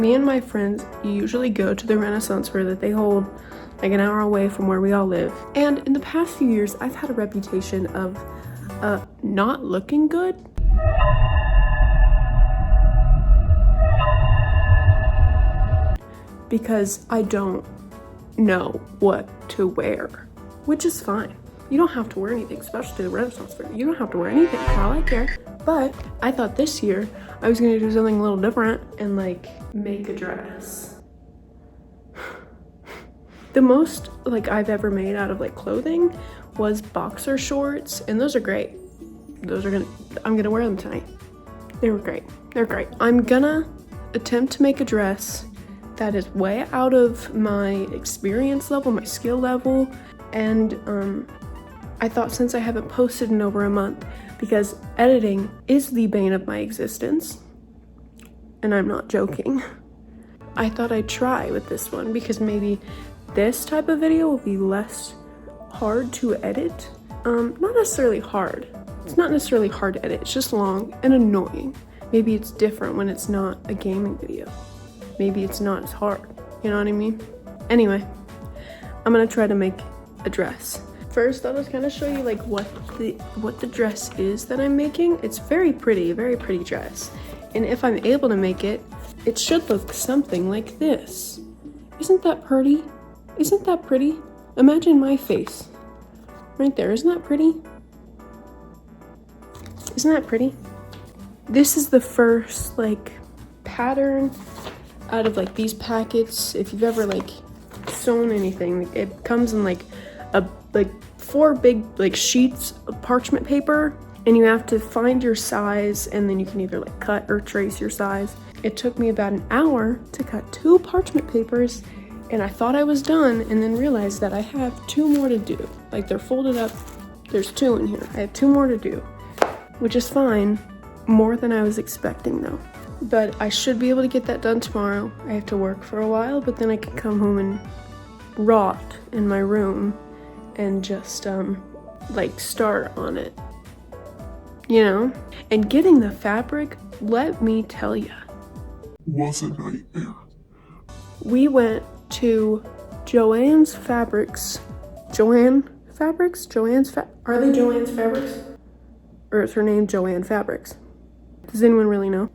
Me and my friends usually go to the Renaissance fair that they hold like an hour away from where we all live. And in the past few years, I've had a reputation of not looking good. Because I don't know what to wear, which is fine. You don't have to wear anything, especially to the Renaissance fair. You don't have to wear anything for all I care. But I thought this year I was gonna do something a little different and like make a dress. The most like I've ever made out of like clothing was boxer shorts, and those are great. I'm gonna wear them tonight. They were great. They're great. I'm gonna attempt to make a dress that is way out of my experience level, my skill level, and I thought since I haven't posted in over a month, because editing is the bane of my existence, and I'm not joking, I thought I'd try with this one because maybe this type of video will be less hard to edit. Not necessarily hard. It's not necessarily hard to edit, it's just long and annoying. Maybe it's different when it's not a gaming video. Maybe it's not as hard, you know what I mean? Anyway, I'm gonna try to make a dress. First, I'll just kind of show you like what the dress is that I'm making. It's very pretty dress. And if I'm able to make it, it should look something like this. Isn't that pretty? Isn't that pretty? Imagine my face right there. Isn't that pretty? Isn't that pretty? This is the first like pattern out of like these packets. If you've ever like sewn anything, it comes in like 4 big like sheets of parchment paper, and you have to find your size, and then you can either like cut or trace your size. It took me about an hour to cut 2 parchment papers, and I thought I was done, and then realized that I have 2 more to do. Like they're folded up, there's 2 in here. I have 2 more to do, which is fine. More than I was expecting though. But I should be able to get that done tomorrow. I have to work for a while, but then I can come home and rot in my room and just like start on it, you know? And getting the fabric, let me tell ya, was a nightmare. we went to Joann's Fabrics. Joann Fabrics? Are they Joann's Fabrics? Or is her name Joann Fabrics? Does anyone really know?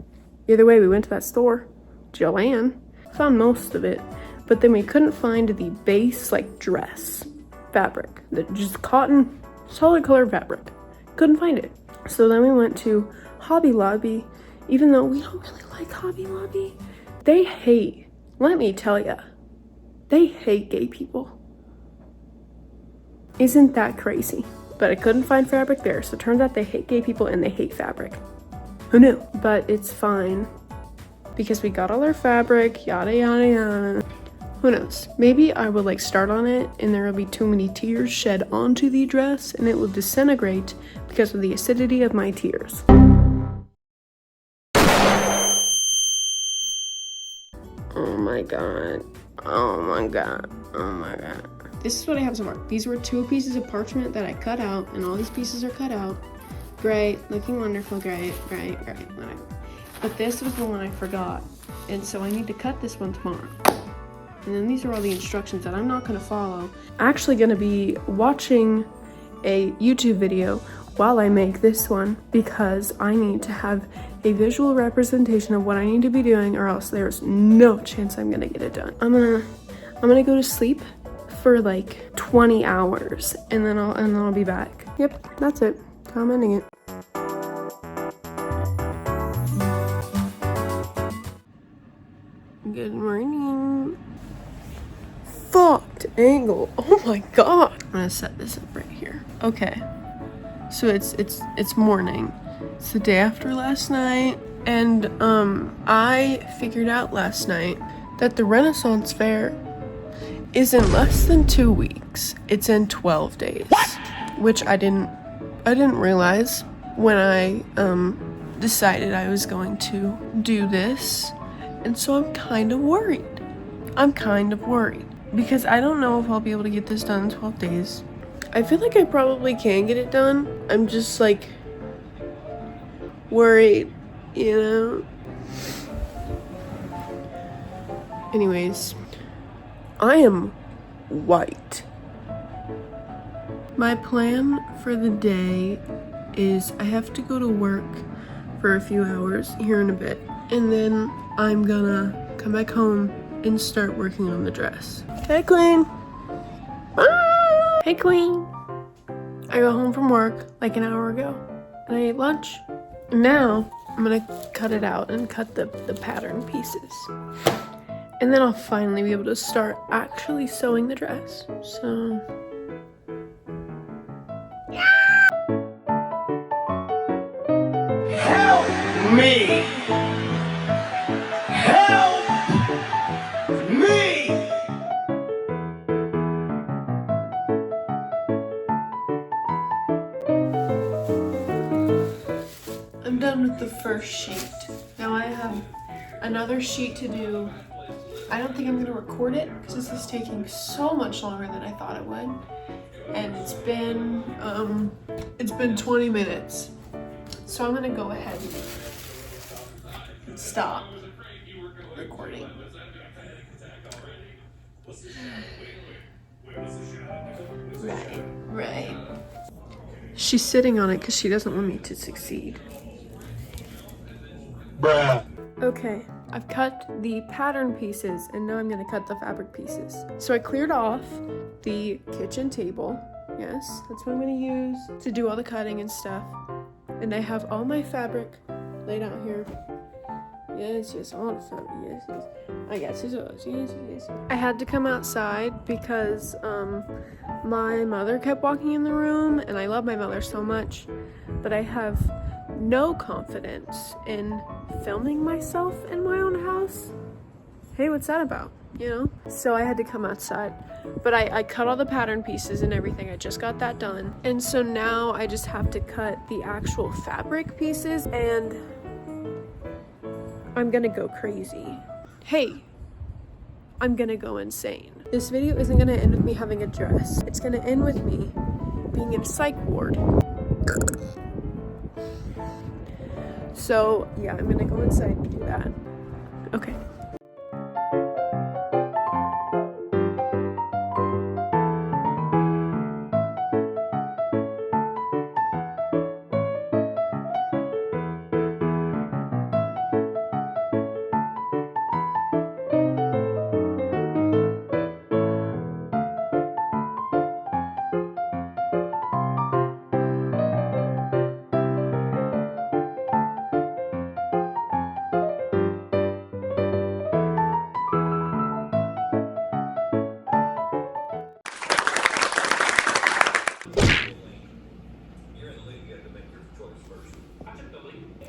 Either way, we went to that store, Joann, found most of it, but then we couldn't find the base like dress fabric, just cotton, solid color fabric. Couldn't find it. So then we went to Hobby Lobby, even though we don't really like Hobby Lobby. They hate, let me tell ya, they hate gay people. Isn't that crazy? But I couldn't find fabric there, so it turns out they hate gay people and they hate fabric. Who knew? But it's fine because we got all our fabric, yada yada yada. Who knows? Maybe I will like start on it and there will be too many tears shed onto the dress and it will disintegrate because of the acidity of my tears. Oh my god. Oh my god. Oh my god. This is what I have so far. These were 2 pieces of parchment that I cut out, and all these pieces are cut out. Great, looking wonderful, great, whatever. But this was the one I forgot, and so I need to cut this one tomorrow. And then these are all the instructions that I'm not gonna follow. I'm actually gonna be watching a YouTube video while I make this one because I need to have a visual representation of what I need to be doing, or else there's no chance I'm gonna get it done. I'm gonna go to sleep for like 20 hours and then I'll be back. Yep, that's it. I'm ending it. Good morning. Fucked angle. Oh my god. I'm gonna set this up right here. Okay. So it's morning. It's the day after last night, and I figured out last night that the Renaissance Fair is in less than 2 weeks. It's in 12 days. What? Which I didn't realize when I decided I was going to do this. And so I'm kind of worried. Because I don't know if I'll be able to get this done in 12 days. I feel like I probably can get it done. I'm just like worried, you know? Anyways, I am white. My plan for the day is I have to go to work for a few hours here in a bit, and then I'm gonna come back home and start working on the dress. Hey, Queen. Ah! Hey, Queen. I got home from work like an hour ago, and I ate lunch. And now I'm gonna cut it out and cut the pattern pieces. And then I'll finally be able to start actually sewing the dress. So... Help me! Help me! I'm done with the first sheet. Now I have another sheet to do. I don't think I'm gonna record it because this is taking so much longer than I thought it would. And it's been 20 minutes. So I'm gonna go ahead and stop recording. Right. She's sitting on it because she doesn't want me to succeed. Bruh. Okay, I've cut the pattern pieces and now I'm gonna cut the fabric pieces. So I cleared off the kitchen table. Yes, that's what I'm gonna use to do all the cutting and stuff. And I have all my fabric laid out here. Yes, all the fabric, yes. Yes. I had to come outside because my mother kept walking in the room, and I love my mother so much, but I have no confidence in filming myself in my own house. Hey, what's that about? You know? So I had to come outside. But I cut all the pattern pieces and everything. I just got that done. And so now I just have to cut the actual fabric pieces, and I'm gonna go crazy. Hey, I'm gonna go insane. This video isn't gonna end with me having a dress. It's gonna end with me being in a psych ward. So yeah, I'm gonna go inside and do that. Okay.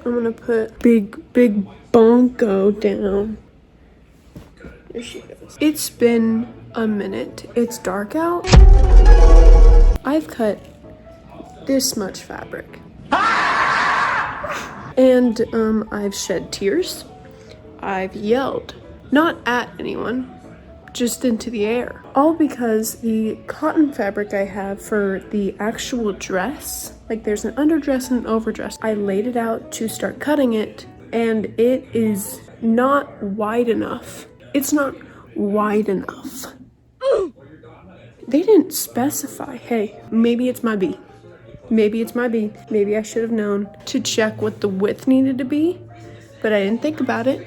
I'm gonna put big bongo down. There she goes. It's been a minute. It's dark out. I've cut this much fabric. And I've shed tears. I've yelled. Not at anyone, just into the air. All because the cotton fabric I have for the actual dress, like there's an underdress and an overdress, I laid it out to start cutting it, and it is not wide enough. It's not wide enough. They didn't specify. Hey, maybe it's my B. Maybe it's my B. Maybe I should have known to check what the width needed to be, but I didn't think about it.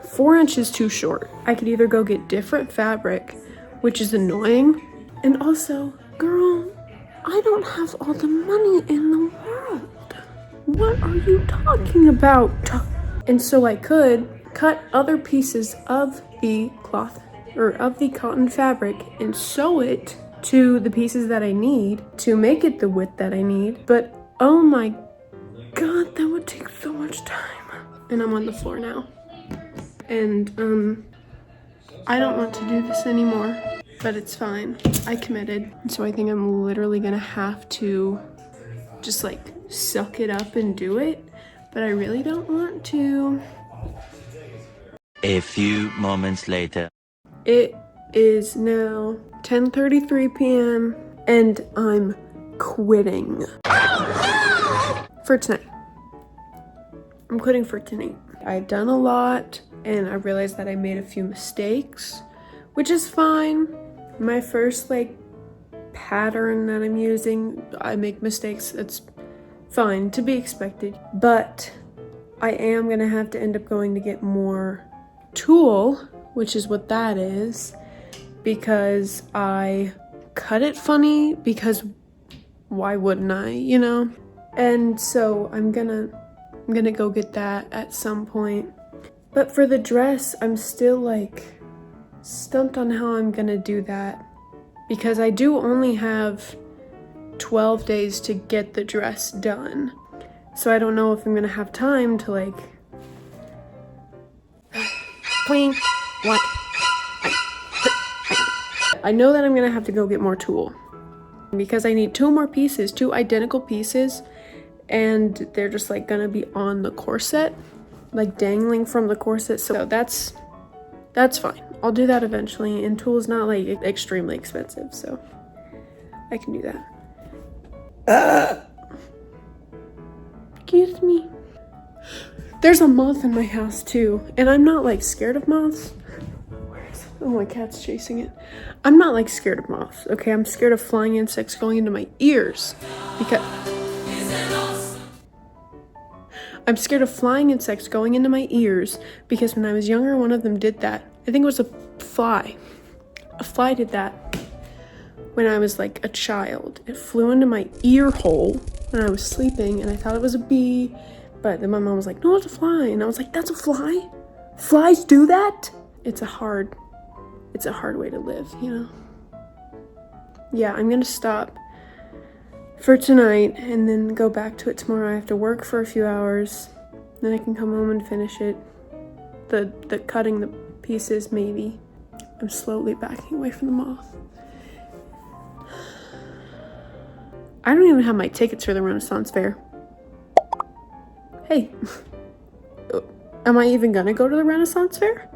4 inches too short. I could either go get different fabric, which is annoying, and also, girl, I don't have all the money in the world. What are you talking about? And so I could cut other pieces of the cloth or of the cotton fabric and sew it to the pieces that I need to make it the width that I need. But oh my god, that would take so much time. And I'm on the floor now. And I don't want to do this anymore, but it's fine. I committed. And so I think I'm literally gonna have to just like suck it up and do it, but I really don't want to. A few moments later. It is now 10:33 p.m. and I'm quitting for tonight. I'm quitting for tonight. I've done a lot and I realized that I made a few mistakes, which is fine. My first like pattern that I'm using, I make mistakes. It's fine, to be expected. But I am gonna have to end up going to get more tulle, which is what that is, because I cut it funny, because why wouldn't I, you know? And so I'm gonna go get that at some point. But for the dress, I'm still like stumped on how I'm gonna do that, because I do only have 12 days to get the dress done. So I don't know if I'm gonna have time to like clean what I know that I'm gonna have to go get more tulle, because I need 2 more pieces, 2 identical pieces, and they're just like gonna be on the corset, like dangling from the corset. So that's fine. I'll do that eventually, and tulle is not like extremely expensive, so I can do that. Excuse me. There's a moth in my house too, and I'm not like scared of moths. Where is it? Oh, my cat's chasing it. I'm not like scared of moths, okay? I'm scared of flying insects going into my ears, because I'm scared of flying insects going into my ears, because when I was younger, one of them did that. I think it was a fly. A fly did that when I was like a child. It flew into my ear hole when I was sleeping, and I thought it was a bee, but then my mom was like, no, it's a fly. And I was like, that's a fly? Flies do that? It's a hard way to live, you know? Yeah, I'm gonna stop for tonight and then go back to it tomorrow. I have to work for a few hours, then I can come home and finish it. The cutting the pieces, maybe. I'm slowly backing away from the moth. I don't even have my tickets for the Renaissance Fair. Hey, am I even gonna go to the Renaissance Fair?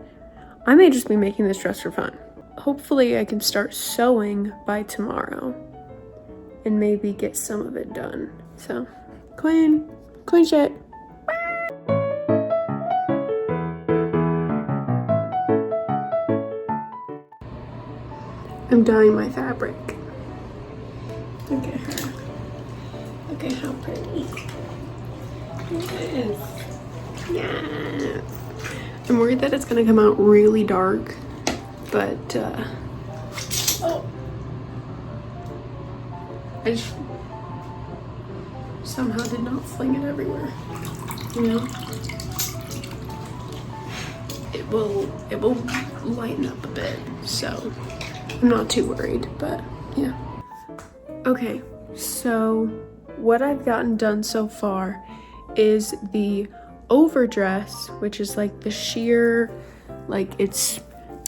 I may just be making this dress for fun. Hopefully I can start sewing by tomorrow and maybe get some of it done. So, clean shit. I'm dyeing my fabric. Look at her. Look at how pretty. Yes. Yes. I'm worried that it's gonna come out really dark, but oh, I just somehow did not fling it everywhere. You know, it will lighten up a bit, so I'm not too worried. But yeah. Okay, so what I've gotten done so far is the overdress, which is like the sheer, like it's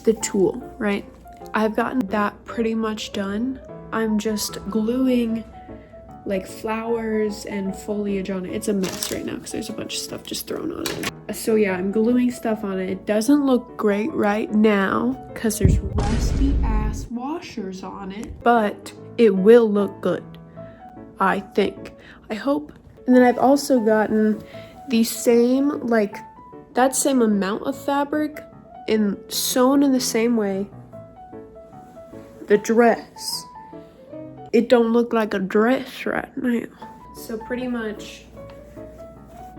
the tulle, right? I've gotten that pretty much done. I'm just gluing like flowers and foliage on it. It's a mess right now because there's a bunch of stuff just thrown on it. So yeah, I'm gluing stuff on it. It doesn't look great right now because there's rusty ass washers on it, but it will look good, I think. I hope. And then I've also gotten the same, like that same amount of fabric and sewn in the same way. The dress. It don't look like a dress right now. So pretty much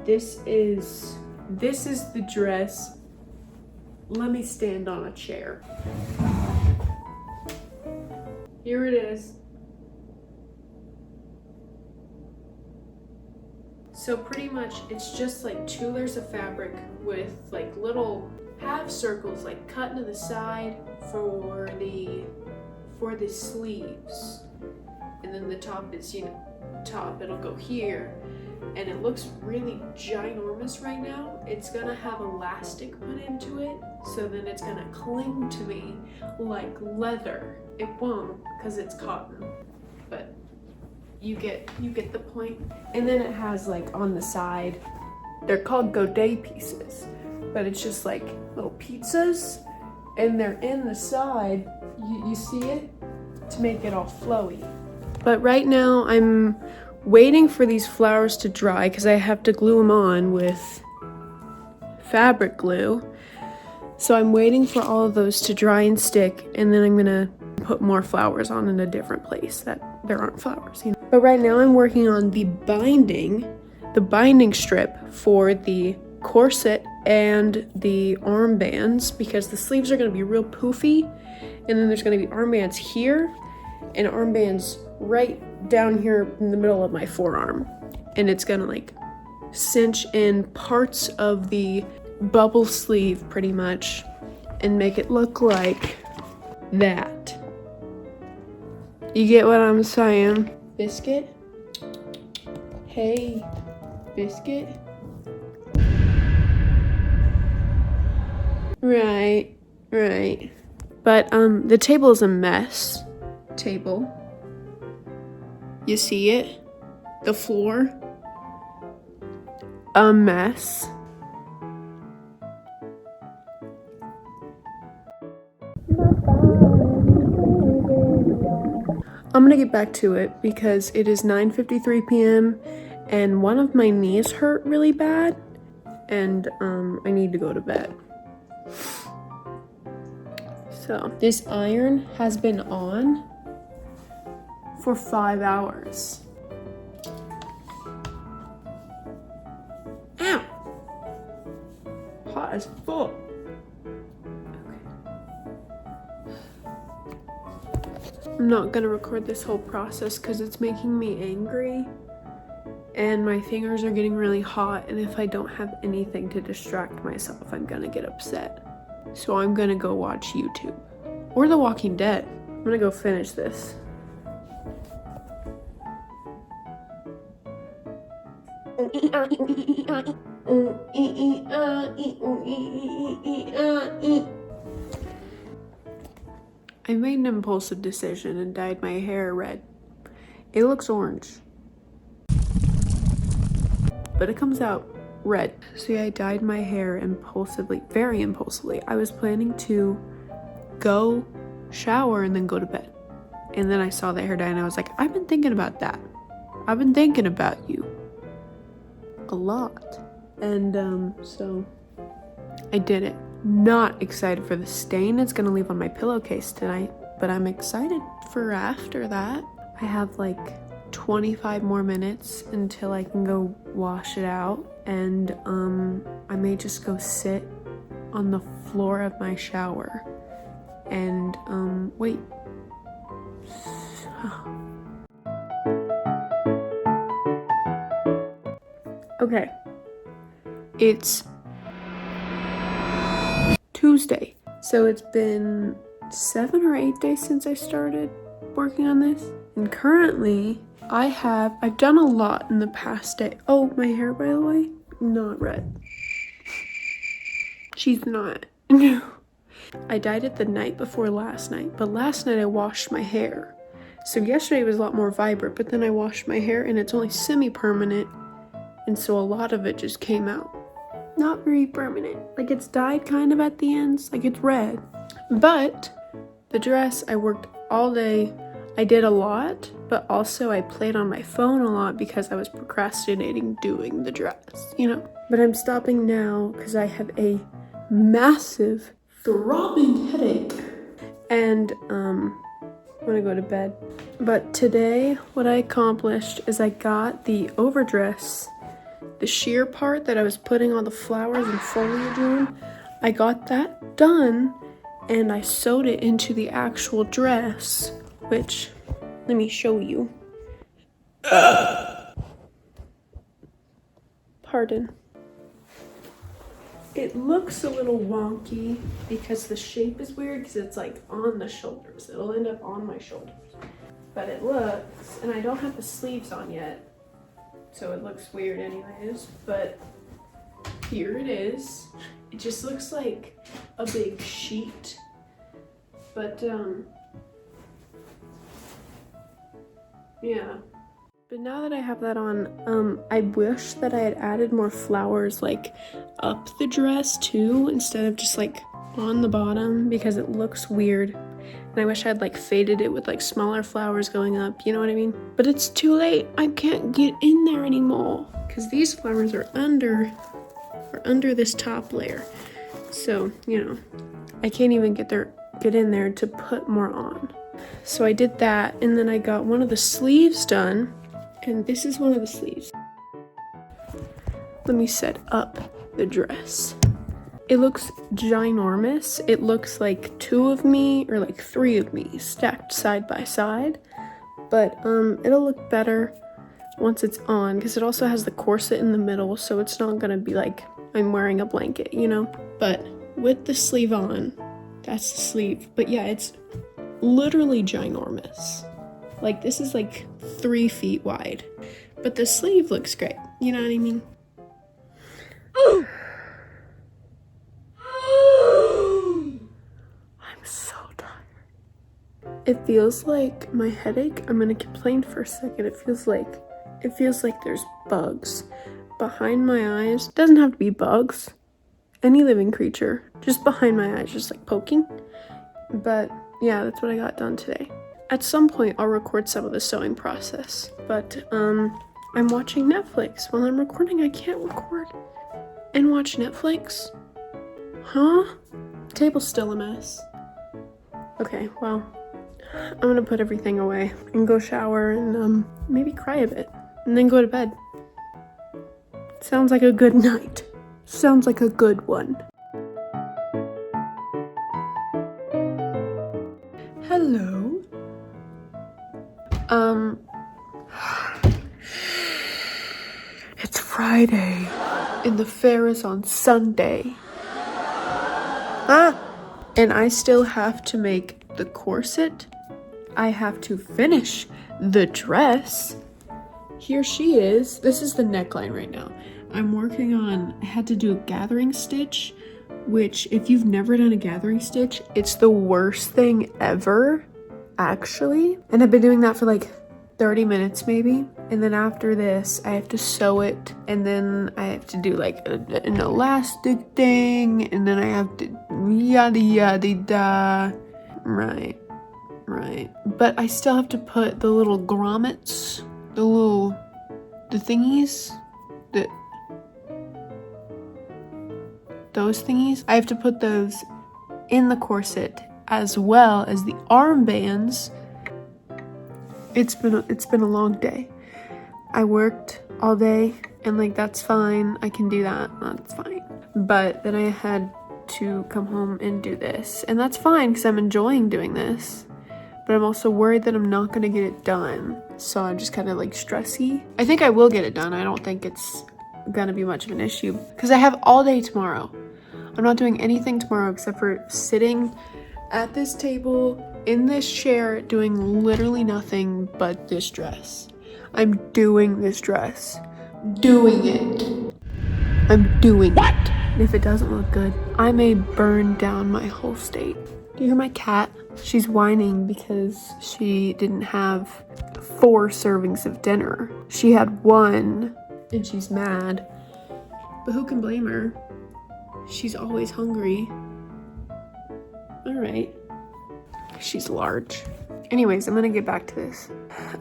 this is the dress. Let me stand on a chair. Here it is. So pretty much it's just like 2 layers of fabric with like little half circles like cut into the side for the sleeves. And then the top is, you know, top, it'll go here. And it looks really ginormous right now. It's gonna have elastic put into it, so then it's gonna cling to me like leather. It won't, because it's cotton, but you get the point. And then it has like on the side, they're called godet pieces, but it's just like little pizzas, and they're in the side, you see it, to make it all flowy. But right now I'm waiting for these flowers to dry because I have to glue them on with fabric glue. So I'm waiting for all of those to dry and stick, and then I'm gonna put more flowers on in a different place that there aren't flowers, you know. But right now I'm working on the binding strip for the corset and the armbands, because the sleeves are gonna be real poofy, and then there's gonna be armbands here and armbands right down here in the middle of my forearm. And it's gonna like cinch in parts of the bubble sleeve pretty much and make it look like that. You get what I'm saying? Biscuit? Hey, Biscuit? Right. But the table is a mess. Table. You see it? The floor? A mess. I'm gonna get back to it because it is 9:53 p.m. and one of my knees hurt really bad, and I need to go to bed. So this iron has been on for 5 hours. Ow! Hot as fuck. I'm not gonna record this whole process because it's making me angry and my fingers are getting really hot, and if I don't have anything to distract myself, I'm gonna get upset. So I'm gonna go watch YouTube or The Walking Dead. I'm gonna go finish this. I made an impulsive decision and dyed my hair red. It looks orange, but it comes out red. See, I dyed my hair impulsively, very impulsively. I was planning to go shower and then go to bed. And then I saw the hair dye and I was like, I've been thinking about that. I've been thinking about you a lot. And so I did it. Not excited for the stain it's gonna leave on my pillowcase tonight, but I'm excited for after that. I have like 25 more minutes until I can go wash it out, and I may just go sit on the floor of my shower and wait. Okay, it's Tuesday, so it's been 7 or 8 days since I started working on this, and currently I've done a lot in the past day. Oh, my hair, by the way, not red. She's not. I dyed it the night before last night, but last night I washed my hair. So yesterday was a lot more vibrant, but then I washed my hair and it's only semi-permanent, and so a lot of it just came out. Not very permanent. Like, it's dyed kind of at the ends, like it's red. But the dress, I worked all day. I did a lot, but also I played on my phone a lot because I was procrastinating doing the dress, you know? But I'm stopping now because I have a massive throbbing headache. And I'm gonna go to bed. But today, what I accomplished is I got the overdress, the sheer part that I was putting all the flowers and foliage on. I got that done, and I sewed it into the actual dress, which, let me show you. Pardon. It looks a little wonky because the shape is weird because it's like on the shoulders. It'll end up on my shoulders. But it looks, and I don't have the sleeves on yet, so it looks weird anyways, but here it is. It just looks like a big sheet, but yeah. But now that I have that on, I wish that I had added more flowers like up the dress too, instead of just like on the bottom, because it looks weird. And I wish I had like faded it with like smaller flowers going up, you know what I mean? But it's too late. I can't get in there anymore because these flowers are under this top layer. So, you know, I can't even get in there to put more on. So I did that, and then I got one of the sleeves done, and this is one of the sleeves. Let me set up the dress. It looks ginormous. It looks like 2 of me or like 3 of me stacked side by side, but it'll look better once it's on, because it also has the corset in the middle, so it's not gonna be like I'm wearing a blanket, you know? But with the sleeve on, that's the sleeve. But yeah, it's literally ginormous. Like, this is like 3 feet wide, but the sleeve looks great, you know what I mean? I'm so tired. It feels like my headache, I'm gonna complain for a second. It feels like there's bugs behind my eyes. It doesn't have to be bugs. Any living creature, just behind my eyes, just like poking. But yeah, that's what I got done today. At some point, I'll record some of the sewing process, but I'm watching Netflix while I'm recording. I can't record and watch Netflix. Huh? Table's still a mess. Okay, well, I'm gonna put everything away and go shower and maybe cry a bit and then go to bed. Sounds like a good night. Sounds like a good one. Hello. It's Friday and the fair is on Sunday. And I still have to make the corset. I have to finish the dress. Here she is. This is the neckline right now. I'm working on, I had to do a gathering stitch, which if you've never done a gathering stitch, it's the worst thing ever, actually. And I've been doing that for like 30 minutes maybe. And then after this, I have to sew it. And then I have to do like an elastic thing. And then I have to yada yada da. Right. But I still have to put the little grommets, the thingies, those thingies. I have to put those in the corset as well as the armbands. It's been a long day. I worked all day and like that's fine. I can do that. That's fine. But then I had to come home and do this, and that's fine because I'm enjoying doing this. But I'm also worried that I'm not gonna get it done. So I'm just kind of like stressy. I think I will get it done. I don't think it's gonna be much of an issue because I have all day tomorrow. I'm not doing anything tomorrow except for sitting at this table in this chair doing literally nothing but this dress. I'm doing this dress. Doing it. I'm doing it. And if it doesn't look good, I may burn down my whole state. Do you hear my cat? She's whining because she didn't have 4 servings of dinner. She had 1 and she's mad. But who can blame her? She's always hungry. Alright. She's large. Anyways, I'm gonna get back to this.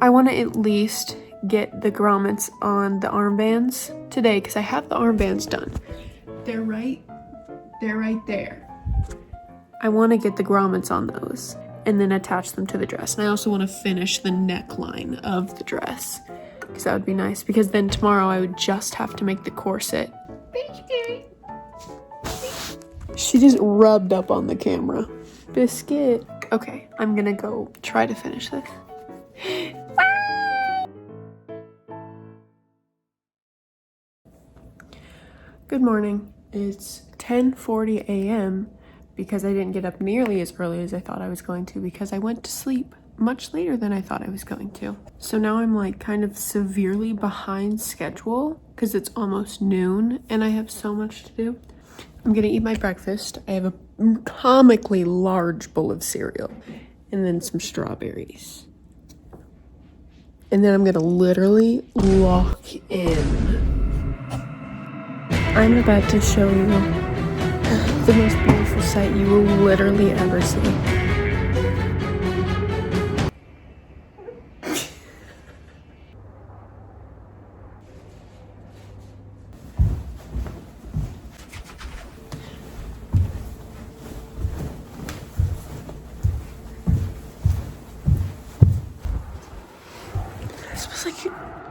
I want to at least get the grommets on the armbands today because I have the armbands done. They're right there. I want to get the grommets on those and then attach them to the dress. And I also want to finish the neckline of the dress because that would be nice, because then tomorrow I would just have to make the corset. She just rubbed up on the camera. Biscuit. Okay, I'm gonna go try to finish this. Good morning. It's 10:40 a.m. because I didn't get up nearly as early as I thought I was going to because I went to sleep much later than I thought I was going to. So now I'm like kind of severely behind schedule because it's almost noon and I have so much to do. I'm gonna eat my breakfast. I have a comically large bowl of cereal and then some strawberries. And then I'm gonna literally lock in. I'm about to show you the most beautiful sight you will literally ever see.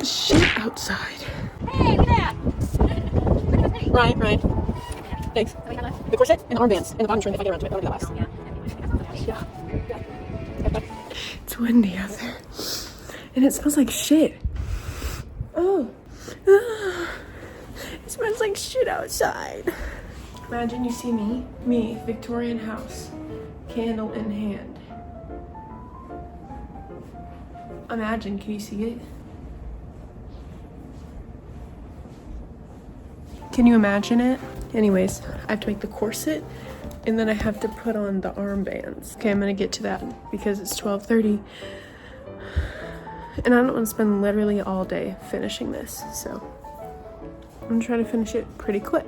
shit outside. Hey, look at that! Ryan. Thanks. The corset and armbands and the bottom trim if I get around to it. I want to do that last. It's windy out there. And it smells like shit. Oh. It smells like shit outside. Imagine you see me, Victorian house, candle in hand. Imagine, can you see it? Can you imagine it? Anyways, I have to make the corset and then I have to put on the armbands. Okay, I'm gonna get to that because it's 12:30 and I don't want to spend literally all day finishing this, so I'm gonna try to finish it pretty quick.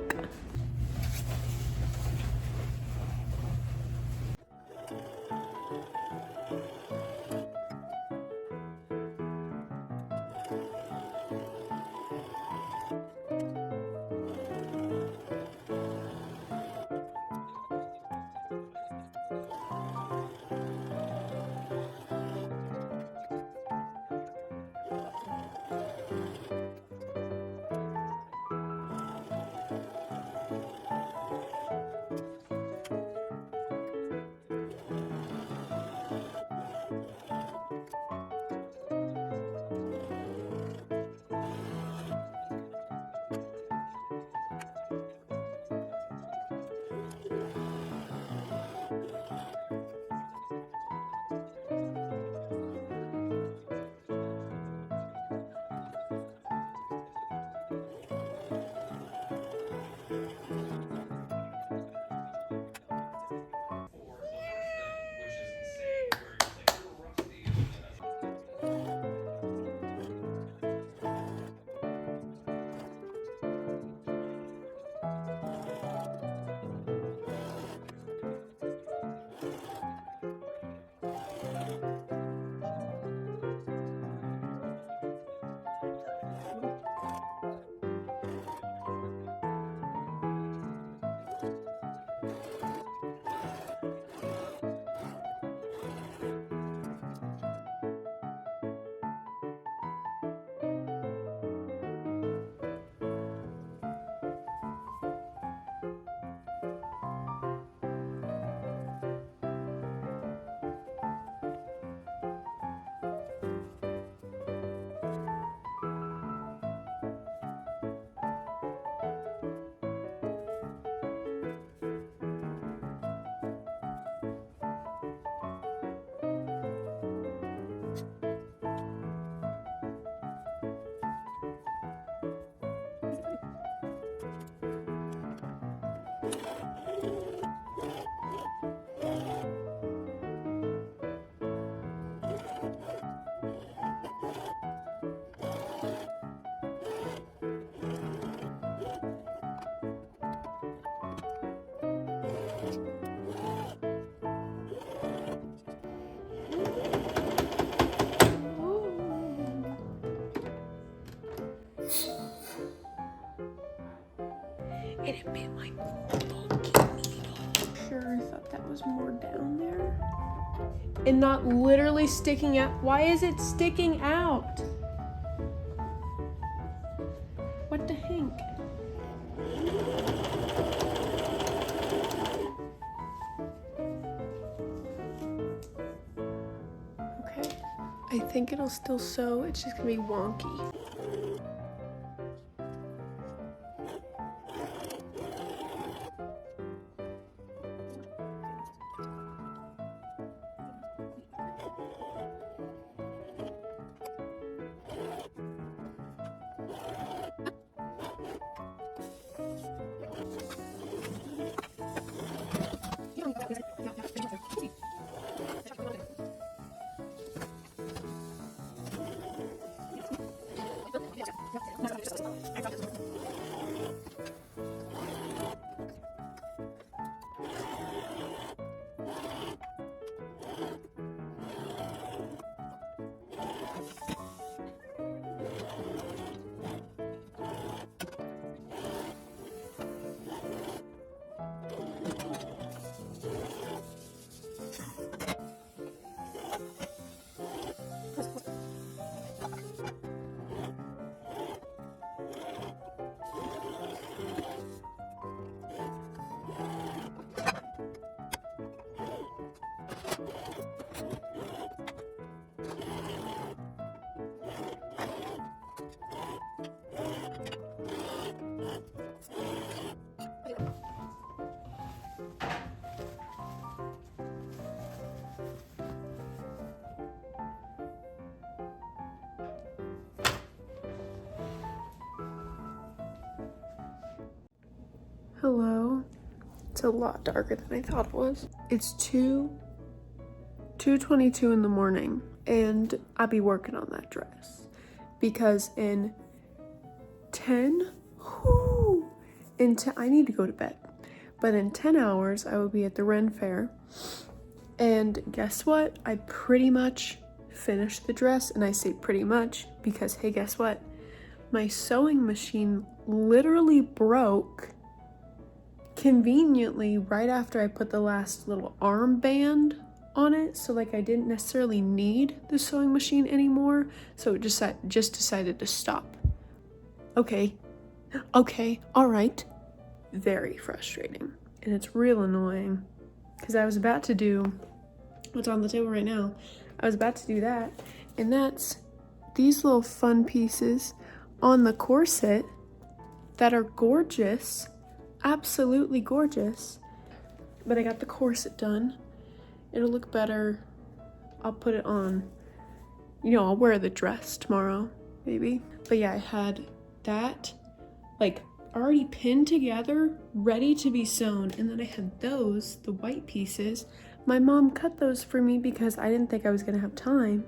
And it bit my fucking needle. Sure, I thought that was more down there. And not literally sticking out. Why is it sticking out? What the heck? Okay. I think it'll still sew. It's just gonna be wonky. Hello. It's a lot darker than I thought it was. It's 2:22 in the morning, and I'll be working on that dress because in 10, I need to go to bed, but in 10 hours I will be at the Ren Fair. And guess what? I pretty much finished the dress, and I say pretty much because hey, guess what? My sewing machine literally broke conveniently right after I put the last little armband on it, so like I didn't necessarily need the sewing machine anymore, so it just decided to stop. Okay, all right. Very frustrating, and it's real annoying because I was about to do what's on the table right now. I was about to do that, and that's these little fun pieces on the corset that are gorgeous, absolutely gorgeous. But I got the corset done. It'll look better. I'll put it on, I'll wear the dress tomorrow, maybe. But yeah, I had that like already pinned together, ready to be sewn. And then I had those, the white pieces. My mom cut those for me because I didn't think I was gonna have time.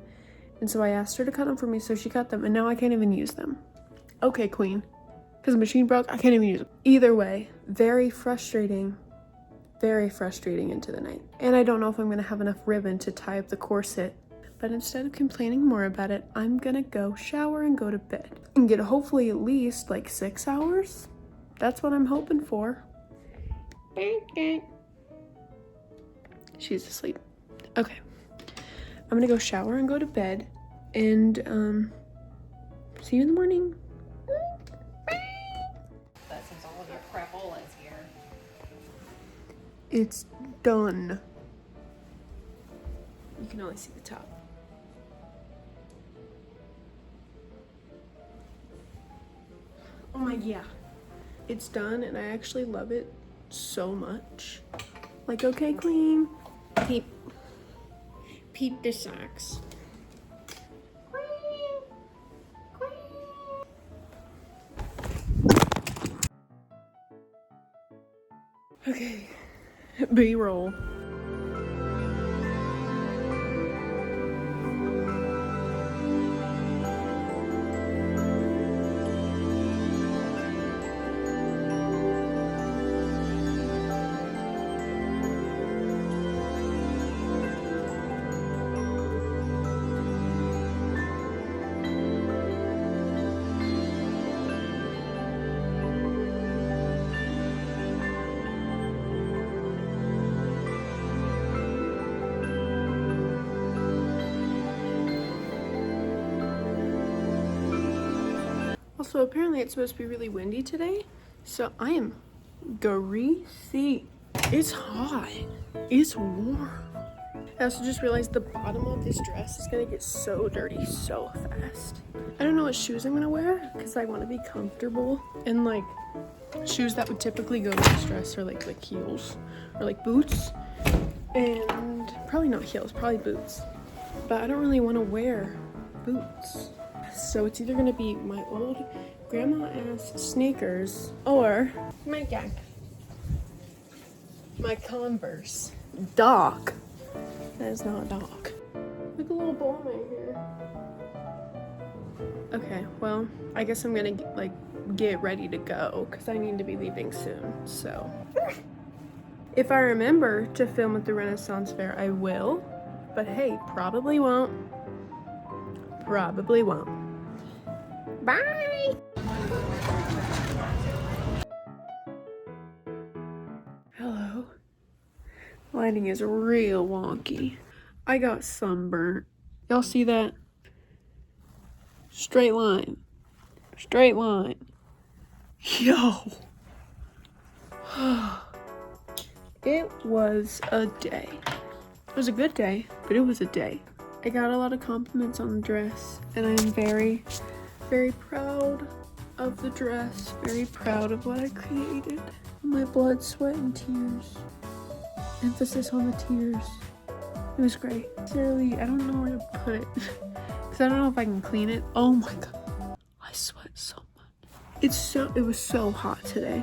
And so I asked her to cut them for me, so she cut them, and now I can't even use them. Okay, queen. Because the machine broke, I can't even use them. Either way, very frustrating into the night. And I don't know if I'm gonna have enough ribbon to tie up the corset. But instead of complaining more about it, I'm gonna go shower and go to bed. And get hopefully at least like 6 hours. That's what I'm hoping for. She's asleep. Okay. I'm gonna go shower and go to bed. And see you in the morning. That seems all of your crapolas here. It's done. You can only see the top. Oh my, yeah. It's done, and I actually love it so much. Like, okay, queen. Peep the socks. Okay, B-roll. Also, apparently it's supposed to be really windy today, so I am greasy. It's hot. It's warm. I also just realized the bottom of this dress is gonna get so dirty so fast. I don't know what shoes I'm gonna wear because I want to be comfortable, and like shoes that would typically go with this dress are like heels or like boots, and probably not heels, probably boots. But I don't really want to wear boots. So it's either gonna be my old grandma-ass sneakers or my Gap, my Converse. Dog. That is not a dog. Look, a little ball in my hair. Okay, well, I guess I'm gonna get ready to go because I need to be leaving soon. So if I remember to film at the Renaissance Fair, I will. But hey, probably won't. Probably won't. Bye! Hello. Lighting is real wonky. I got sunburnt. Y'all see that? Straight line. Straight line. Yo! It was a day. It was a good day, but it was a day. I got a lot of compliments on the dress, and I am very, very proud of the dress. Very proud of what I created. My blood, sweat, and tears. Emphasis on the tears. It was great. Sincerely, I don't know where to put it. Because I don't know if I can clean it. Oh my god. I sweat so much. It was so hot today.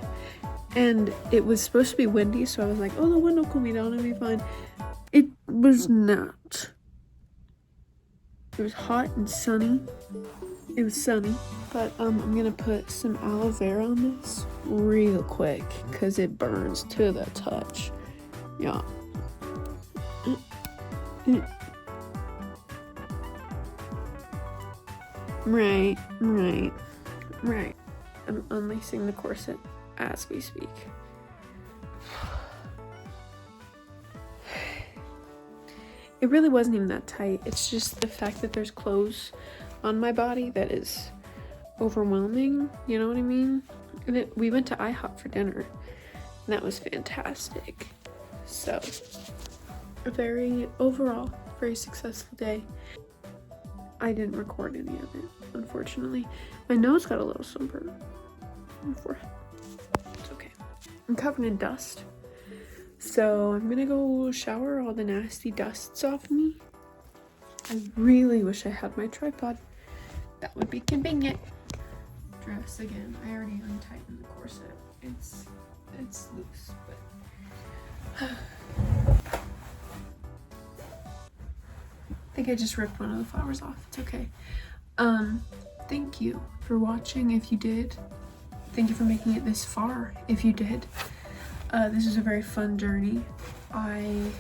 And it was supposed to be windy, so I was like, oh, the wind will cool me down, it'll be fine. It was not. It was hot and sunny. It was sunny. But I'm gonna put some aloe vera on this real quick because it burns to the touch. Yeah. Right. I'm unlacing the corset as we speak. It really wasn't even that tight. It's just the fact that there's clothes on my body that is overwhelming. You know what I mean? And we went to IHOP for dinner, and that was fantastic. So, overall, very successful day. I didn't record any of it, unfortunately. My nose got a little sunburned. My forehead. It's okay. I'm covered in dust. So I'm gonna go shower all the nasty dusts off me. I really wish I had my tripod. That would be convenient. Dress again. I already untightened the corset. It's loose, but I think I just ripped one of the flowers off. It's okay. Thank you for watching if you did. Thank you for making it this far if you did. This is a very fun journey. I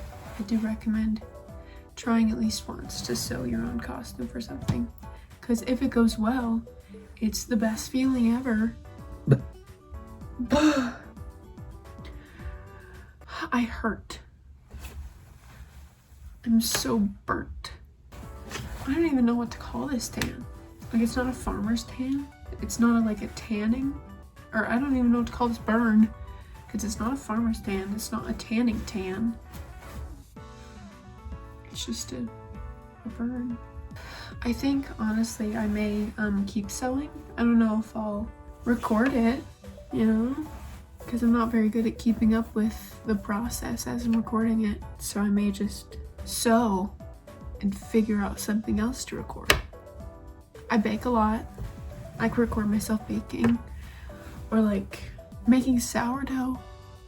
do recommend trying at least once to sew your own costume for something. Because if it goes well, it's the best feeling ever. I hurt. I'm so burnt. I don't even know what to call this tan. Like, it's not a farmer's tan. It's not like a tanning. Or I don't even know what to call this burn. Because it's not a farmer's tan. It's not a tanning tan. It's just a burn. I think, honestly, I may keep sewing. I don't know if I'll record it, you know? Because I'm not very good at keeping up with the process as I'm recording it. So I may just sew and figure out something else to record. I bake a lot. I could record myself baking. Or like making sourdough.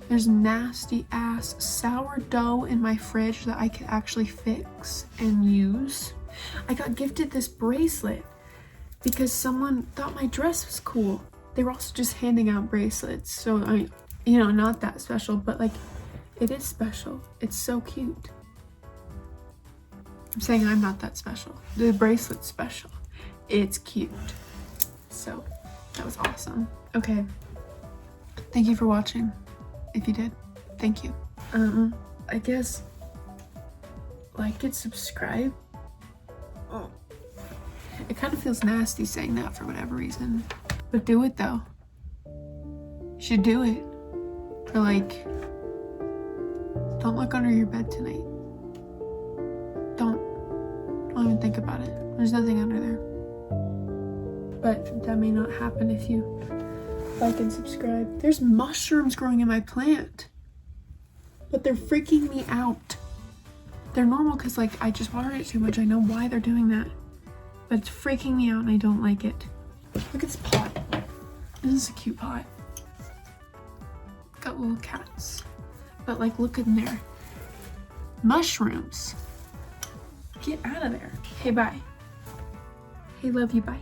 There's nasty ass sourdough in my fridge that I could actually fix and use. I got gifted this bracelet because someone thought my dress was cool. They were also just handing out bracelets. So not that special, but like it is special. It's so cute. I'm saying I'm not that special. The bracelet's special. It's cute. So that was awesome. Okay. Thank you for watching. If you did, thank you. I guess like and subscribe. Oh. It kind of feels nasty saying that for whatever reason. But do it though. You should do it. Or like, don't look under your bed tonight. Don't even think about it. There's nothing under there. But that may not happen if you like and subscribe. There's mushrooms growing in my plant. But they're freaking me out. They're normal because like I just watered it too much. I know why they're doing that. But it's freaking me out and I don't like it. Look at this pot. This is a cute pot. Got little cats. But like look in there. Mushrooms. Get out of there. Hey, bye. Hey, love you, bye.